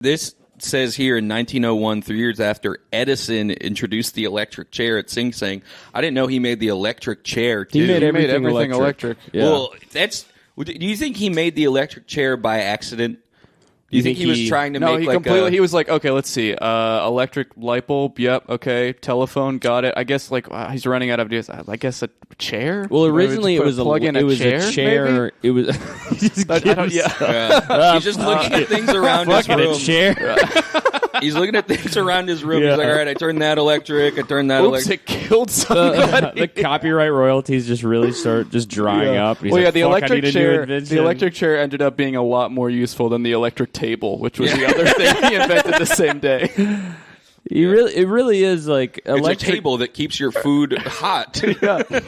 This says here in 1901, 3 years after Edison introduced the electric chair at Sing Sing. I didn't know he made the electric chair too. He made everything electric. Yeah. Well, do you think he made the electric chair by accident? Do you think he was trying to make he was like, okay, let's see. Electric light bulb, yep, okay. Telephone, got it. I guess he's running out of ideas. I guess a chair? Well, originally it was a chair. It was He's just looking at things around his room. Chair. He's looking at things around his room. He's like, all right, I turned that electric. I turned that electric. It killed somebody. The copyright royalties just really start just drying up. Well, the electric chair. The electric chair ended up being a lot more useful than the electric table, which was the other thing he invented the same day. It really is like electric. It's a table that keeps your food hot.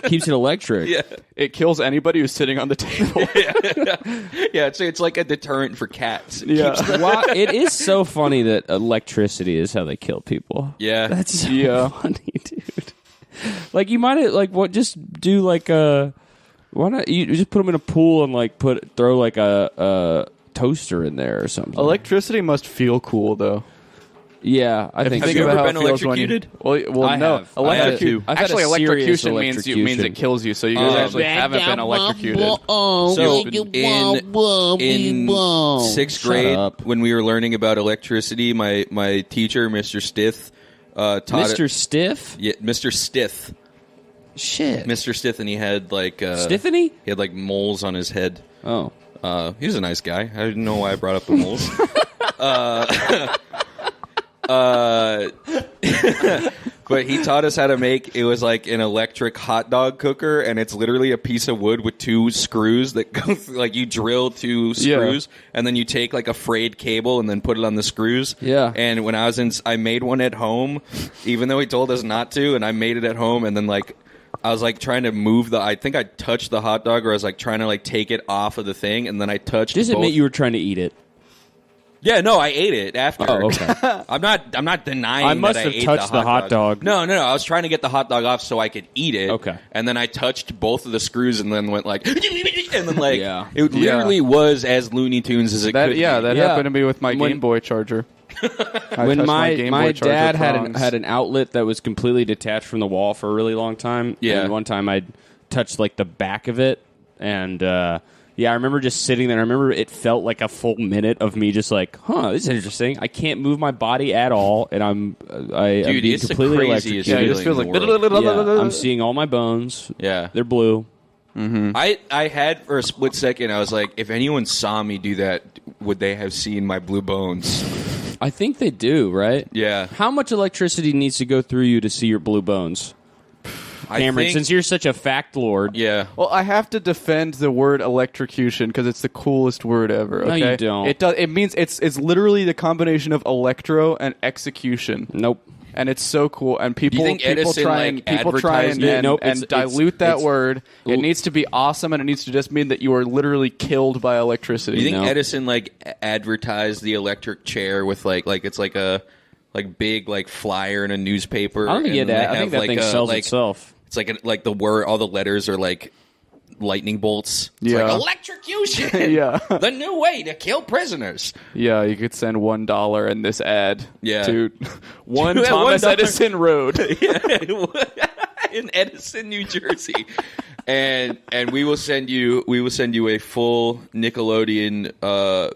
Keeps it electric. Yeah. It kills anybody who's sitting on the table. It's like a deterrent for cats. It is so funny that electricity is how they kill people. Yeah. That's so funny, dude. Like you might just do like a why not you just put them in a pool and throw like a toaster in there or something. Electricity must feel cool though. Yeah, I think. Have you ever been electrocuted? Well, no. Actually, electrocution means it kills you. So you guys actually haven't been electrocuted. So in 6th grade, when we were learning about electricity, my teacher, Mr. Stith, taught Mr. Stiff? Yeah, Mr. Stith. Shit. Mr. Stith, and he had Stiffany? He had like moles on his head. Oh. He was a nice guy. I didn't know why I brought up the moles. But he taught us how to make, it was like an electric hot dog cooker, and it's literally a piece of wood with 2 screws that go through, like you drill 2 screws, and then you take like a frayed cable and then put it on the screws. Yeah. And when I made one at home, even though he told us not to, and I made it at home, and then I was like trying to move I think I touched the hot dog, or I was like trying to take it off of the thing, and then I touched Just admit you were trying to eat it. Yeah, no, I ate it after. Oh, okay. I'm not denying I must that have ate touched the hot dog. No, I was trying to get the hot dog off so I could eat it. Okay. And then I touched both of the screws and then went like, and then it literally was as Looney Tunes as it could be. Yeah, that happened to me with my Game Boy charger. When my dad had an outlet that was completely detached from the wall for a really long time. Yeah. And one time I touched like the back of it, and I remember just sitting there. I remember it felt like a full minute of me just like, this is interesting. I can't move my body at all, and I'm being completely electrocuted. Yeah, it just feels like I'm seeing all my bones. Yeah, they're blue. Mm-hmm. I had for a split second, I was like, if anyone saw me do that, would they have seen my blue bones? I think they do, right? Yeah. How much electricity needs to go through you to see your blue bones? Cameron, since you're such a fact lord. Yeah. Well, I have to defend the word electrocution because it's the coolest word ever. Okay? No, you don't. It means it's literally the combination of electro and execution. Nope. And it's so cool. And people try and dilute that word. It needs to be awesome, and it needs to just mean that you are literally killed by electricity. You think Edison advertised the electric chair with like it's like a big flyer in a newspaper? I don't think I think that thing sells itself. It's like the word, all the letters are like lightning bolts. It's like electrocution. Yeah. The new way to kill prisoners. Yeah, you could send $1 in this ad. Yeah. To one Thomas Edison Road. In Edison, New Jersey. And we will send you a full Nickelodeon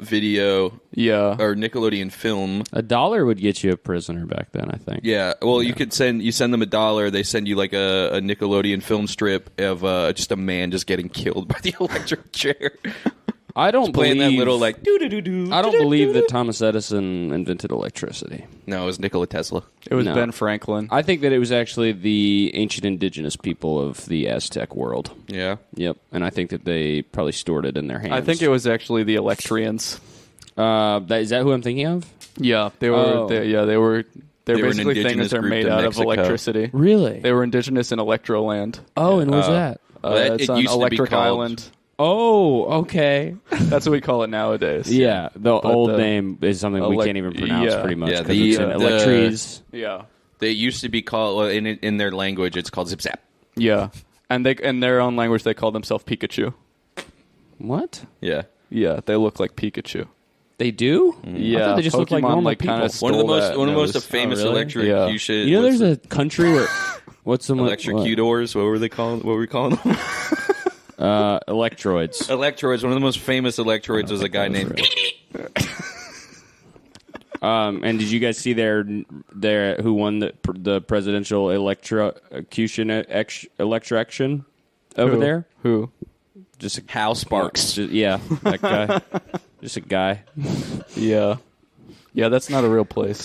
video, or Nickelodeon film. $1 would get you a prisoner back then, I think. Yeah, well, you send them $1. They send you like a Nickelodeon film strip of just a man just getting killed by the electric chair. I don't believe that little doo-doo-doo-doo. I don't believe that Thomas Edison invented electricity. No, it was Nikola Tesla. It was Ben Franklin. I think that it was actually the ancient indigenous people of the Aztec world. Yeah. Yep. And I think that they probably stored it in their hands. I think it was actually the Electrians. Is that who I'm thinking of? Yeah, they were. They're basically things that are made out of electricity. Really? They were indigenous in Electroland. Oh, and where's that? It's on Electric Island. Oh, okay. That's what we call it nowadays. Yeah, the old name is something we can't even pronounce pretty much. Yeah, it's Electries. Yeah. They used to be called, in their language, it's called Zip Zap. Yeah. And in their own language, they call themselves Pikachu. What? Yeah. Yeah, they look like Pikachu. They do? Yeah, I thought they just look like Pokemon, normal people. one of the most famous electrocution. You know, there's a country where what's some electrocutors? What were they called? What were we calling them? Electroids. Electroids. One of the most famous electroids was a guy named. And did you guys see their who won the presidential electrocution over there? Who? Just Hal Sparks. That guy. Just a guy. Yeah, that's not a real place.